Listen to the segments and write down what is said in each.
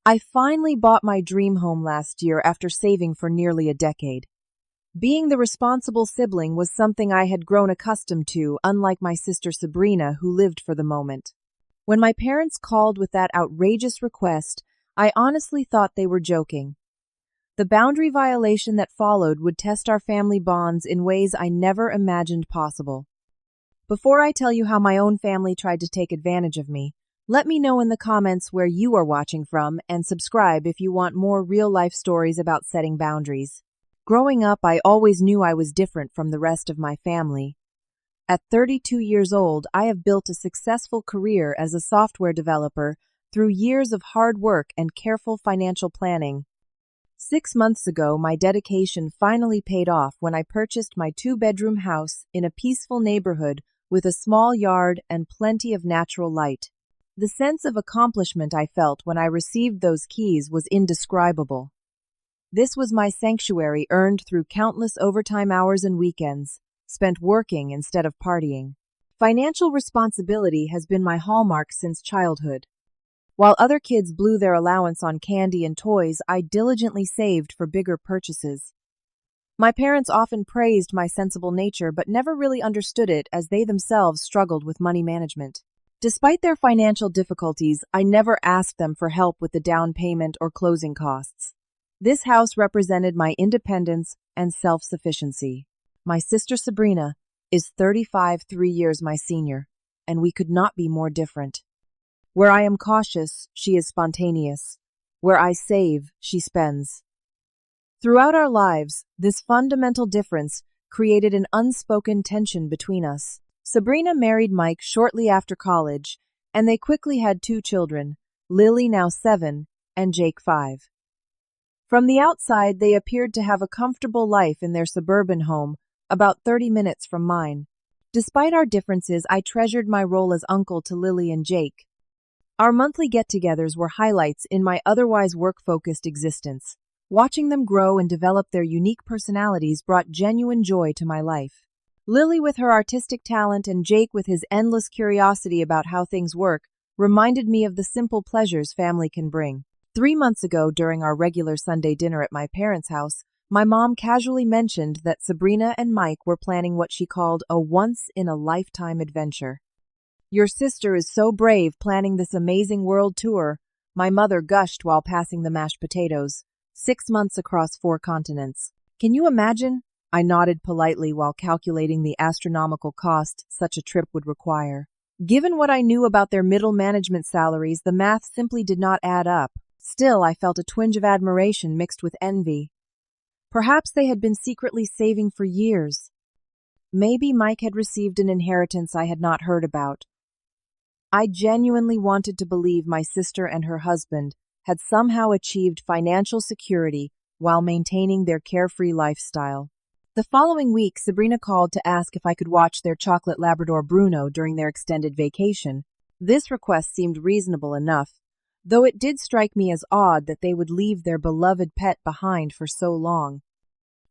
I finally bought my dream home last year after saving for nearly a decade. Being the responsible sibling was something I had grown accustomed to, unlike my sister Sabrina, who lived for the moment. When my parents called with that outrageous request, I honestly thought they were joking. The boundary violation that followed would test our family bonds in ways I never imagined possible. Before I tell you how my own family tried to take advantage of me, let me know in the comments where you are watching from and subscribe if you want more real-life stories about setting boundaries. Growing up, I always knew I was different from the rest of my family. At 32 years old, I have built a successful career as a software developer through years of hard work and careful financial planning. 6 months ago, my dedication finally paid off when I purchased my 2-bedroom house in a peaceful neighborhood with a small yard and plenty of natural light. The sense of accomplishment I felt when I received those keys was indescribable. This was my sanctuary earned through countless overtime hours and weekends, spent working instead of partying. Financial responsibility has been my hallmark since childhood. While other kids blew their allowance on candy and toys, I diligently saved for bigger purchases. My parents often praised my sensible nature but never really understood it, as they themselves struggled with money management. Despite their financial difficulties, I never asked them for help with the down payment or closing costs. This house represented my independence and self-sufficiency. My sister Sabrina is 35, 3 years my senior, and we could not be more different. Where I am cautious, she is spontaneous. Where I save, she spends. Throughout our lives, this fundamental difference created an unspoken tension between us. Sabrina married Mike shortly after college, and they quickly had 2 children, Lily, now 7, and Jake, 5. From the outside, they appeared to have a comfortable life in their suburban home, about 30 minutes from mine. Despite our differences, I treasured my role as uncle to Lily and Jake. Our monthly get-togethers were highlights in my otherwise work-focused existence. Watching them grow and develop their unique personalities brought genuine joy to my life. Lily, with her artistic talent, and Jake, with his endless curiosity about how things work, reminded me of the simple pleasures family can bring. 3 months ago, during our regular Sunday dinner at my parents' house, my mom casually mentioned that Sabrina and Mike were planning what she called a once-in-a-lifetime adventure. "Your sister is so brave planning this amazing world tour," my mother gushed while passing the mashed potatoes. 6 months across 4 continents. "Can you imagine?" I nodded politely while calculating the astronomical cost such a trip would require. Given what I knew about their middle management salaries, the math simply did not add up. Still, I felt a twinge of admiration mixed with envy. Perhaps they had been secretly saving for years. Maybe Mike had received an inheritance I had not heard about. I genuinely wanted to believe my sister and her husband had somehow achieved financial security while maintaining their carefree lifestyle. The following week, Sabrina called to ask if I could watch their chocolate Labrador Bruno during their extended vacation. This request seemed reasonable enough, though it did strike me as odd that they would leave their beloved pet behind for so long.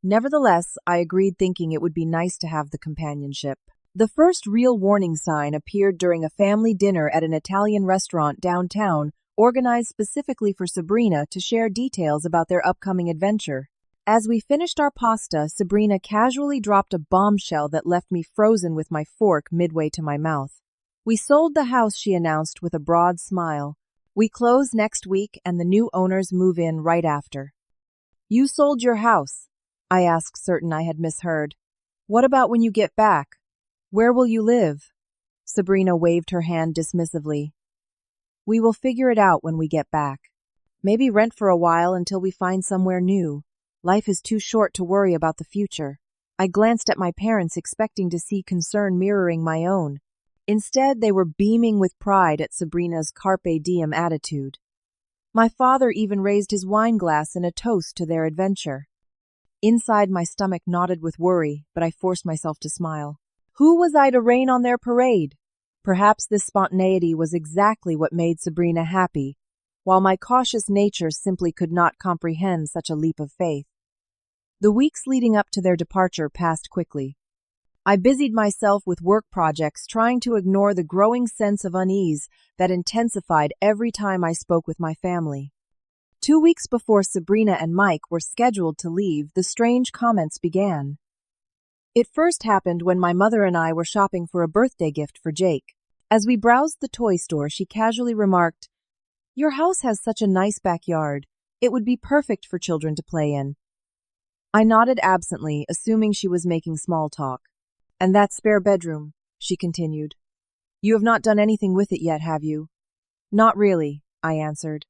Nevertheless, I agreed, thinking it would be nice to have the companionship. The first real warning sign appeared during a family dinner at an Italian restaurant downtown, organized specifically for Sabrina to share details about their upcoming adventure. As we finished our pasta, Sabrina casually dropped a bombshell that left me frozen with my fork midway to my mouth. "We sold the house," she announced with a broad smile. "We close next week and the new owners move in right after." "You sold your house?" I asked, certain I had misheard. "What about when you get back? Where will you live?" Sabrina waved her hand dismissively. "We will figure it out when we get back. Maybe rent for a while until we find somewhere new. Life is too short to worry about the future." I glanced at my parents, expecting to see concern mirroring my own. Instead, they were beaming with pride at Sabrina's carpe diem attitude. My father even raised his wine glass in a toast to their adventure. Inside, my stomach knotted with worry, but I forced myself to smile. Who was I to rain on their parade? Perhaps this spontaneity was exactly what made Sabrina happy, while my cautious nature simply could not comprehend such a leap of faith. The weeks leading up to their departure passed quickly. I busied myself with work projects, trying to ignore the growing sense of unease that intensified every time I spoke with my family. 2 weeks before Sabrina and Mike were scheduled to leave, the strange comments began. It first happened when my mother and I were shopping for a birthday gift for Jake. As we browsed the toy store, she casually remarked, "Your house has such a nice backyard. It would be perfect for children to play in." I nodded absently, assuming she was making small talk. "And that spare bedroom," she continued. "You have not done anything with it yet, have you?" "Not really," I answered.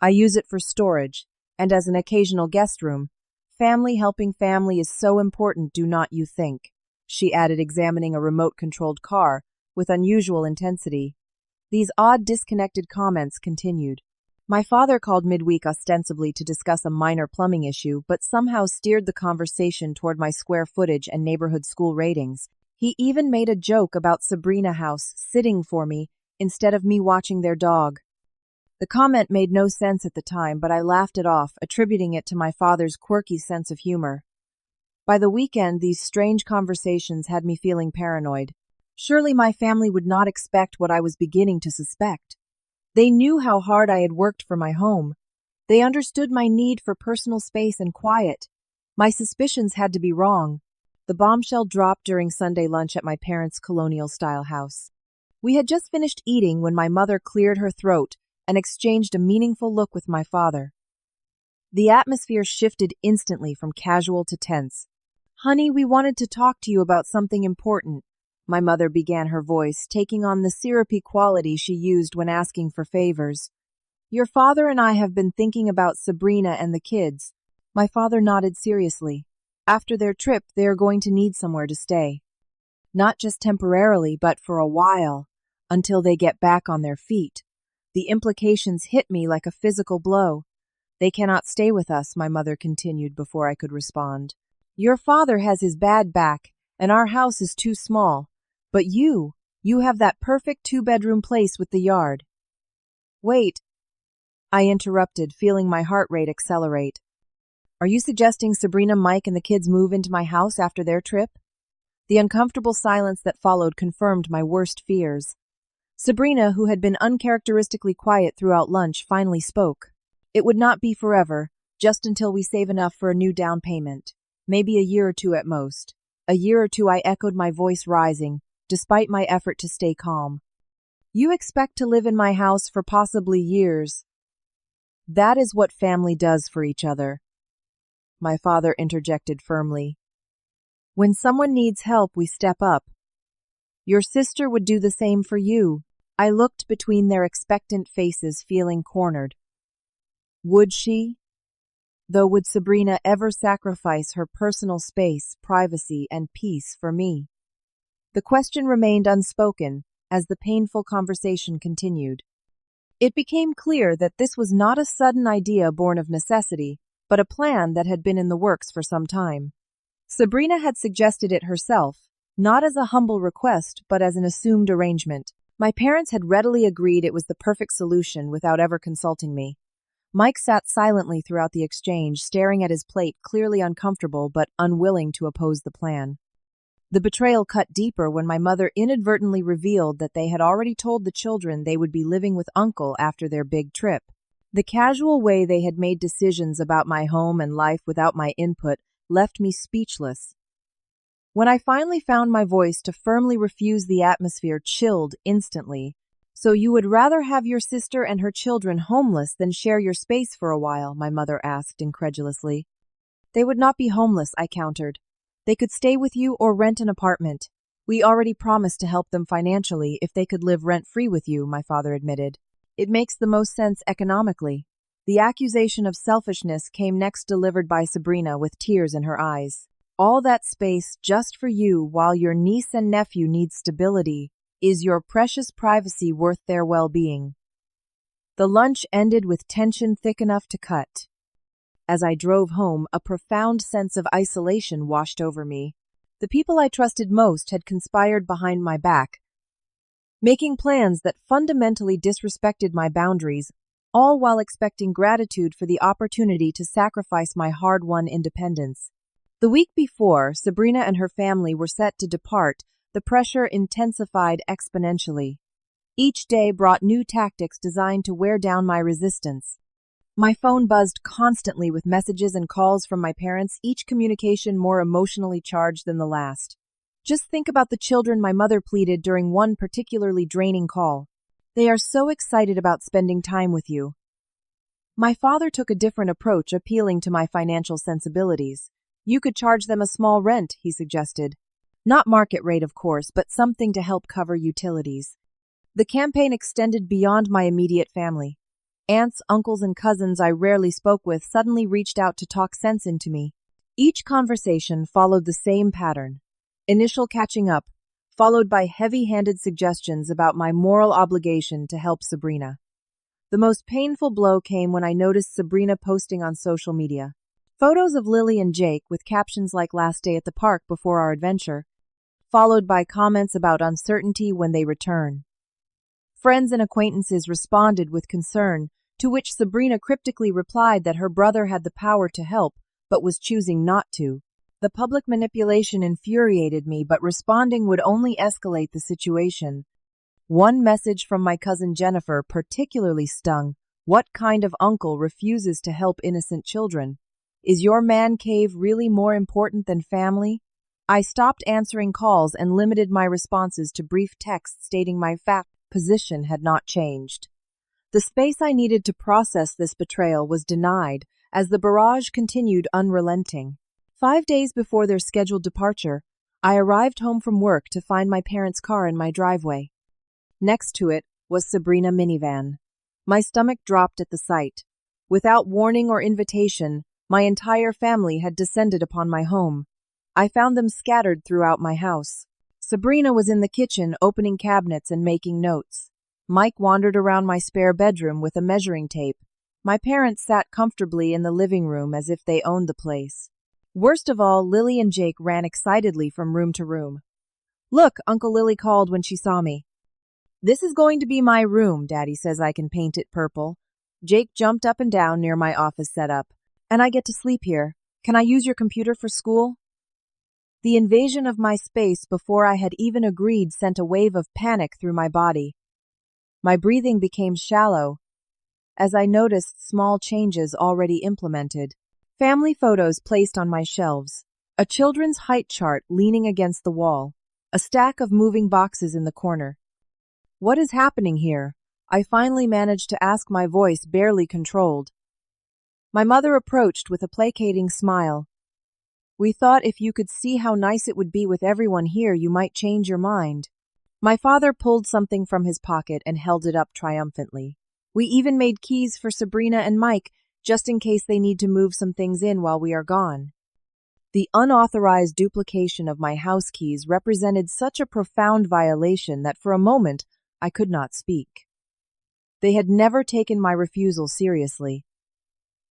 "I use it for storage, and as an occasional guest room. Family helping family is so important, do not you think?" she added, examining a remote-controlled car with unusual intensity. These odd, disconnected comments continued. My father called midweek ostensibly to discuss a minor plumbing issue, but somehow steered the conversation toward my square footage and neighborhood school ratings. He even made a joke about Sabrina House sitting for me instead of me watching their dog. The comment made no sense at the time, but I laughed it off, attributing it to my father's quirky sense of humor. By the weekend, these strange conversations had me feeling paranoid. Surely my family would not expect what I was beginning to suspect. They knew how hard I had worked for my home. They understood my need for personal space and quiet. My suspicions had to be wrong. The bombshell dropped during Sunday lunch at my parents' colonial-style house. We had just finished eating when my mother cleared her throat and exchanged a meaningful look with my father. The atmosphere shifted instantly from casual to tense. "Honey, we wanted to talk to you about something important," my mother began, her voice taking on the syrupy quality she used when asking for favors. "Your father and I have been thinking about Sabrina and the kids." My father nodded seriously. "After their trip, they are going to need somewhere to stay. Not just temporarily, but for a while, until they get back on their feet." The implications hit me like a physical blow. "They cannot stay with us," my mother continued before I could respond. "Your father has his bad back, and our house is too small. But you have that perfect 2-bedroom place with the yard." "Wait," I interrupted, feeling my heart rate accelerate. "Are you suggesting Sabrina, Mike, and the kids move into my house after their trip?" The uncomfortable silence that followed confirmed my worst fears. Sabrina, who had been uncharacteristically quiet throughout lunch, finally spoke. "It would not be forever, just until we save enough for a new down payment. Maybe a year or two at most." "A year or two," I echoed, my voice rising, despite my effort to stay calm. "You expect to live in my house for possibly years." "That is what family does for each other," my father interjected firmly. "When someone needs help, we step up. Your sister would do the same for you." I looked between their expectant faces, feeling cornered. Would she? Though would Sabrina ever sacrifice her personal space, privacy, and peace for me? The question remained unspoken as the painful conversation continued. It became clear that this was not a sudden idea born of necessity, but a plan that had been in the works for some time. Sabrina had suggested it herself, not as a humble request, but as an assumed arrangement. My parents had readily agreed it was the perfect solution without ever consulting me. Mike sat silently throughout the exchange, staring at his plate, clearly uncomfortable but unwilling to oppose the plan. The betrayal cut deeper when my mother inadvertently revealed that they had already told the children they would be living with Uncle after their big trip. The casual way they had made decisions about my home and life without my input left me speechless. When I finally found my voice to firmly refuse, the atmosphere chilled instantly. "So you would rather have your sister and her children homeless than share your space for a while?" my mother asked incredulously. "They would not be homeless," I countered. "They could stay with you or rent an apartment. We already promised to help them financially if they could live rent-free with you," my father admitted. "It makes the most sense economically." The accusation of selfishness came next, delivered by Sabrina with tears in her eyes. "All that space just for you while your niece and nephew need stability. Is your precious privacy worth their well-being?" The lunch ended with tension thick enough to cut. As I drove home, a profound sense of isolation washed over me. The people I trusted most had conspired behind my back, making plans that fundamentally disrespected my boundaries, all while expecting gratitude for the opportunity to sacrifice my hard-won independence. The week before Sabrina and her family were set to depart, the pressure intensified exponentially. Each day brought new tactics designed to wear down my resistance. My phone buzzed constantly with messages and calls from my parents, each communication more emotionally charged than the last. Just think about the children, my mother pleaded during one particularly draining call. They are so excited about spending time with you. My father took a different approach, appealing to my financial sensibilities. You could charge them a small rent, he suggested. Not market rate, of course, but something to help cover utilities. The campaign extended beyond my immediate family. Aunts, uncles, and cousins I rarely spoke with suddenly reached out to talk sense into me. Each conversation followed the same pattern. Initial catching up, followed by heavy-handed suggestions about my moral obligation to help Sabrina. The most painful blow came when I noticed Sabrina posting on social media photos of Lily and Jake with captions like "last day at the park before our adventure," followed by comments about uncertainty when they return. Friends and acquaintances responded with concern, to which Sabrina cryptically replied that her brother had the power to help, but was choosing not to. The public manipulation infuriated me, but responding would only escalate the situation. One message from my cousin Jennifer particularly stung. What kind of uncle refuses to help innocent children? Is your man cave really more important than family? I stopped answering calls and limited my responses to brief texts stating my position had not changed. The space I needed to process this betrayal was denied as the barrage continued unrelenting. 5 days before their scheduled departure, I arrived home from work to find my parents' car in my driveway. Next to it was Sabrina's minivan. My stomach dropped at the sight. Without warning or invitation, my entire family had descended upon my home. I found them scattered throughout my house. Sabrina was in the kitchen opening cabinets and making notes. Mike wandered around my spare bedroom with a measuring tape. My parents sat comfortably in the living room as if they owned the place. Worst of all, Lily and Jake ran excitedly from room to room. "Look," Uncle Lily called when she saw me. "This is going to be my room. Daddy says I can paint it purple." Jake jumped up and down near my office setup. "And I get to sleep here. Can I use your computer for school?" The invasion of my space before I had even agreed sent a wave of panic through my body. My breathing became shallow as I noticed small changes already implemented. Family photos placed on my shelves, a children's height chart leaning against the wall, a stack of moving boxes in the corner. What is happening here? I finally managed to ask, my voice barely controlled. My mother approached with a placating smile. "We thought if you could see how nice it would be with everyone here, you might change your mind." My father pulled something from his pocket and held it up triumphantly. "We even made keys for Sabrina and Mike, just in case they need to move some things in while we are gone." The unauthorized duplication of my house keys represented such a profound violation that for a moment I could not speak. They had never taken my refusal seriously.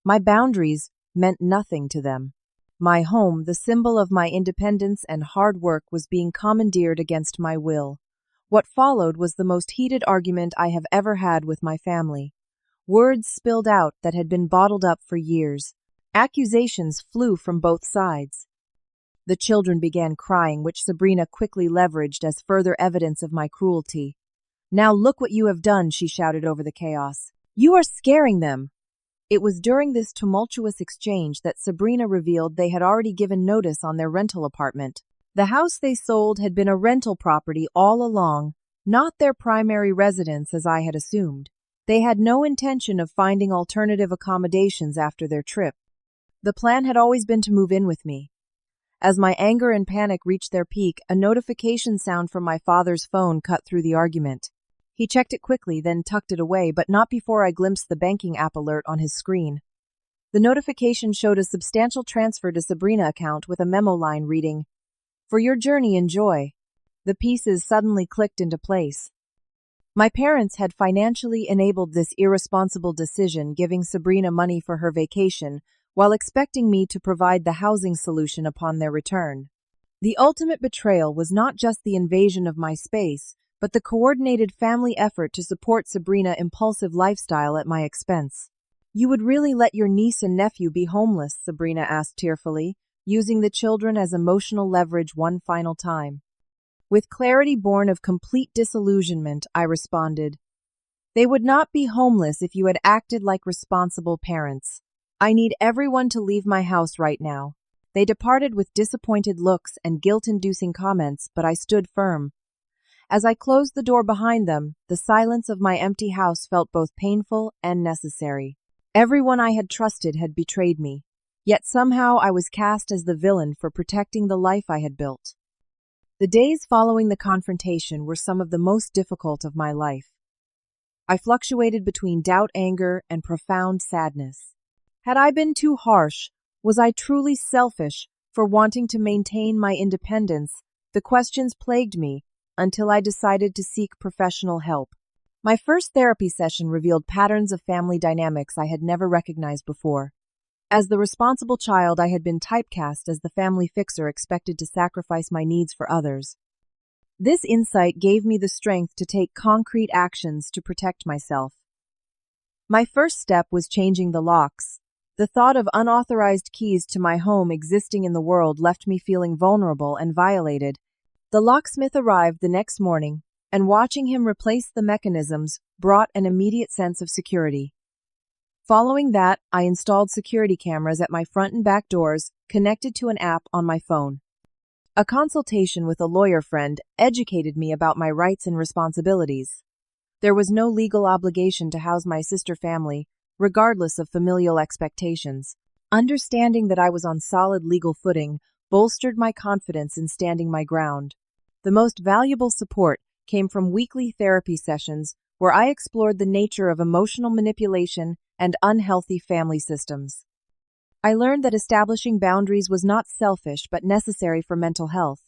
My boundaries meant nothing to them. My home, the symbol of my independence and hard work, was being commandeered against my will. What followed was the most heated argument I have ever had with my family. Words spilled out that had been bottled up for years. Accusations flew from both sides. The children began crying, which Sabrina quickly leveraged as further evidence of my cruelty. "Now look what you have done," she shouted over the chaos. "You are scaring them." It was during this tumultuous exchange that Sabrina revealed they had already given notice on their rental apartment. The house they sold had been a rental property all along, not their primary residence as I had assumed. They had no intention of finding alternative accommodations after their trip. The plan had always been to move in with me. As my anger and panic reached their peak, a notification sound from my father's phone cut through the argument. He checked it quickly, then tucked it away, but not before I glimpsed the banking app alert on his screen. The notification showed a substantial transfer to Sabrina account with a memo line reading, "For your journey, enjoy." The pieces suddenly clicked into place. My parents had financially enabled this irresponsible decision, giving Sabrina money for her vacation, while expecting me to provide the housing solution upon their return. The ultimate betrayal was not just the invasion of my space, but the coordinated family effort to support Sabrina's impulsive lifestyle at my expense. "You would really let your niece and nephew be homeless?" Sabrina asked tearfully, using the children as emotional leverage one final time. With clarity born of complete disillusionment, I responded, They would not be homeless if you had acted like responsible parents. I need everyone to leave my house right now. They departed with disappointed looks and guilt-inducing comments, but I stood firm. As I closed the door behind them, the silence of my empty house felt both painful and necessary. Everyone I had trusted had betrayed me, yet somehow I was cast as the villain for protecting the life I had built. The days following the confrontation were some of the most difficult of my life. I fluctuated between doubt, anger, and profound sadness. Had I been too harsh? Was I truly selfish for wanting to maintain my independence? The questions plagued me until I decided to seek professional help. My first therapy session revealed patterns of family dynamics I had never recognized before. As the responsible child, I had been typecast as the family fixer expected to sacrifice my needs for others. This insight gave me the strength to take concrete actions to protect myself. My first step was changing the locks. The thought of unauthorized keys to my home existing in the world left me feeling vulnerable and violated. The locksmith arrived the next morning, and watching him replace the mechanisms brought an immediate sense of security. Following that, I installed security cameras at my front and back doors, connected to an app on my phone. A consultation with a lawyer friend educated me about my rights and responsibilities. There was no legal obligation to house my sister family, regardless of familial expectations. Understanding that I was on solid legal footing bolstered my confidence in standing my ground. The most valuable support came from weekly therapy sessions where I explored the nature of emotional manipulation and unhealthy family systems. I learned that establishing boundaries was not selfish but necessary for mental health.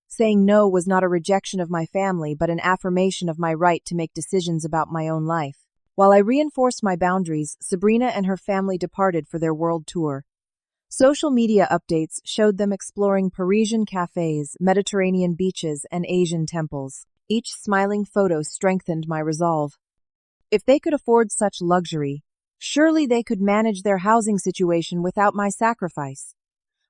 Saying no was not a rejection of my family but an affirmation of my right to make decisions about my own life. While I reinforced my boundaries, Sabrina and her family departed for their world tour. Social media updates showed them exploring Parisian cafes, Mediterranean beaches, and Asian temples. Each smiling photo strengthened my resolve. If they could afford such luxury, surely they could manage their housing situation without my sacrifice.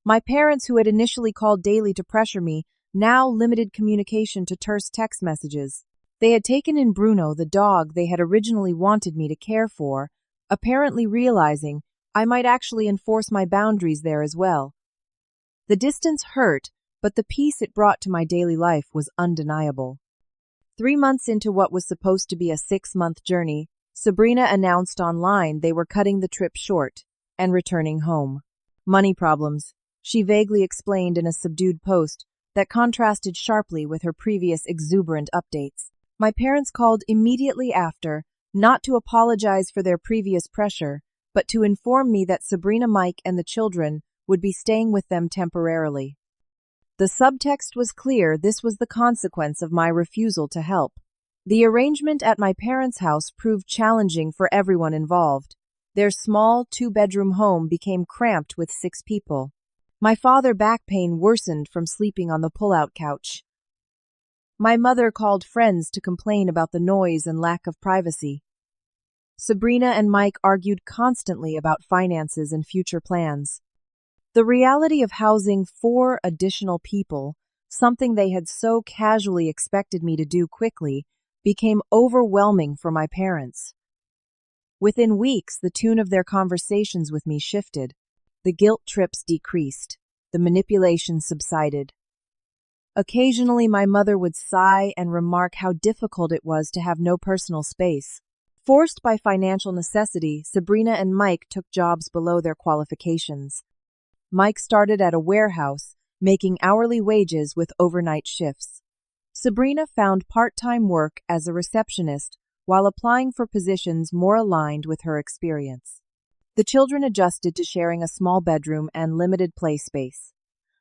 My parents, who had initially called daily to pressure me, now limited communication to terse text messages. They had taken in Bruno, the dog they had originally wanted me to care for, apparently realizing I might actually enforce my boundaries there as well. The distance hurt, but the peace it brought to my daily life was undeniable. 3 months into what was supposed to be a 6-month journey, Sabrina announced online they were cutting the trip short and returning home. Money problems, she vaguely explained in a subdued post that contrasted sharply with her previous exuberant updates. My parents called immediately after, not to apologize for their previous pressure, but to inform me that Sabrina, Mike, and the children would be staying with them temporarily. The subtext was clear: this was the consequence of my refusal to help. The arrangement at my parents' house proved challenging for everyone involved. Their small 2-bedroom home became cramped with 6 people. My father's back pain worsened from sleeping on the pull-out couch. My mother called friends to complain about the noise and lack of privacy. Sabrina and Mike argued constantly about finances and future plans. The reality of housing 4 additional people, something they had so casually expected me to do quickly, became overwhelming for my parents. Within weeks, the tune of their conversations with me shifted. The guilt trips decreased. The manipulation subsided. Occasionally, my mother would sigh and remark how difficult it was to have no personal space. Forced by financial necessity, Sabrina and Mike took jobs below their qualifications. Mike started at a warehouse, making hourly wages with overnight shifts. Sabrina found part-time work as a receptionist while applying for positions more aligned with her experience. The children adjusted to sharing a small bedroom and limited play space.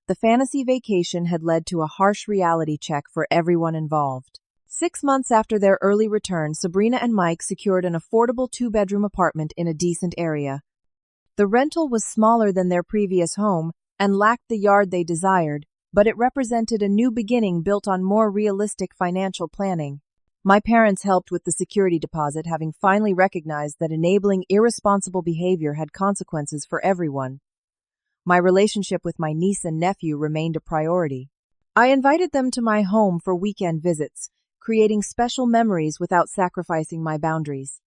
The fantasy vacation had led to a harsh reality check for everyone involved. 6 months after their early return, Sabrina and Mike secured an affordable 2-bedroom apartment in a decent area. The rental was smaller than their previous home and lacked the yard they desired, but it represented a new beginning built on more realistic financial planning. My parents helped with the security deposit, having finally recognized that enabling irresponsible behavior had consequences for everyone. My relationship with my niece and nephew remained a priority. I invited them to my home for weekend visits, creating special memories without sacrificing my boundaries.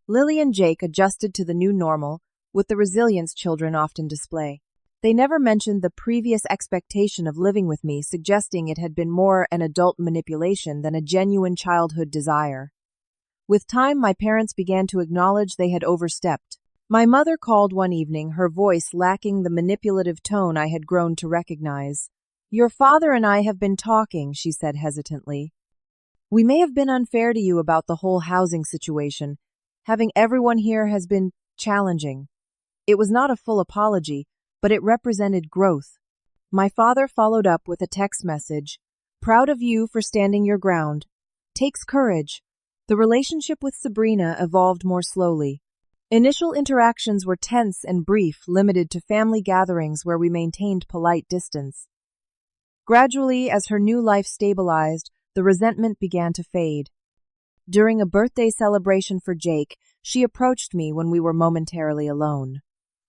Lily and Jake adjusted to the new normal with the resilience children often display. They never mentioned the previous expectation of living with me, suggesting it had been more an adult manipulation than a genuine childhood desire. With time, my parents began to acknowledge they had overstepped. My mother called one evening, her voice lacking the manipulative tone I had grown to recognize. "Your father and I have been talking," she said hesitantly. "We may have been unfair to you about the whole housing situation. Having everyone here has been challenging." It was not a full apology, but it represented growth. My father followed up with a text message, "Proud of you for standing your ground. Takes courage." The relationship with Sabrina evolved more slowly. Initial interactions were tense and brief, limited to family gatherings where we maintained polite distance. Gradually, as her new life stabilized, the resentment began to fade. During a birthday celebration for Jake, she approached me when we were momentarily alone.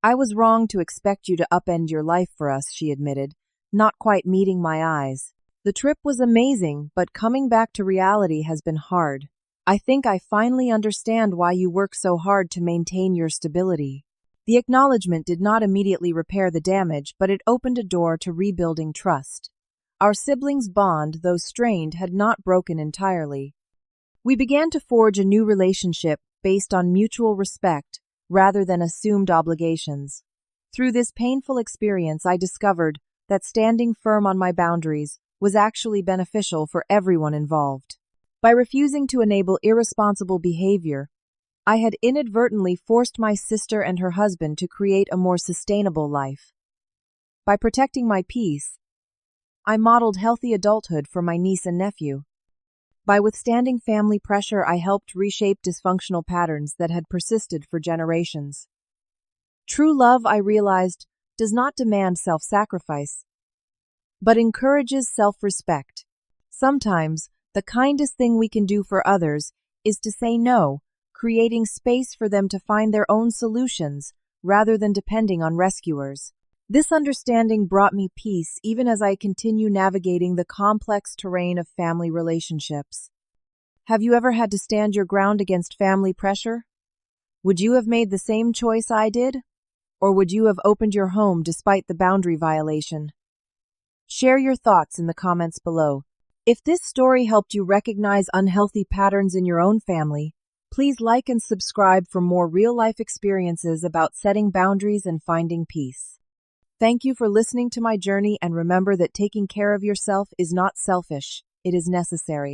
"I was wrong to expect you to upend your life for us," she admitted, not quite meeting my eyes. "The trip was amazing, but coming back to reality has been hard. I think I finally understand why you work so hard to maintain your stability." The acknowledgement did not immediately repair the damage, but it opened a door to rebuilding trust. Our siblings' bond, though strained, had not broken entirely. We began to forge a new relationship based on mutual respect rather than assumed obligations. Through this painful experience, I discovered that standing firm on my boundaries was actually beneficial for everyone involved. By refusing to enable irresponsible behavior, I had inadvertently forced my sister and her husband to create a more sustainable life. By protecting my peace, I modeled healthy adulthood for my niece and nephew. By withstanding family pressure, I helped reshape dysfunctional patterns that had persisted for generations. True love, I realized, does not demand self-sacrifice, but encourages self-respect. Sometimes, the kindest thing we can do for others is to say no, creating space for them to find their own solutions rather than depending on rescuers. This understanding brought me peace even as I continue navigating the complex terrain of family relationships. Have you ever had to stand your ground against family pressure? Would you have made the same choice I did? Or would you have opened your home despite the boundary violation? Share your thoughts in the comments below. If this story helped you recognize unhealthy patterns in your own family, please like and subscribe for more real-life experiences about setting boundaries and finding peace. Thank you for listening to my journey, and remember that taking care of yourself is not selfish, it is necessary.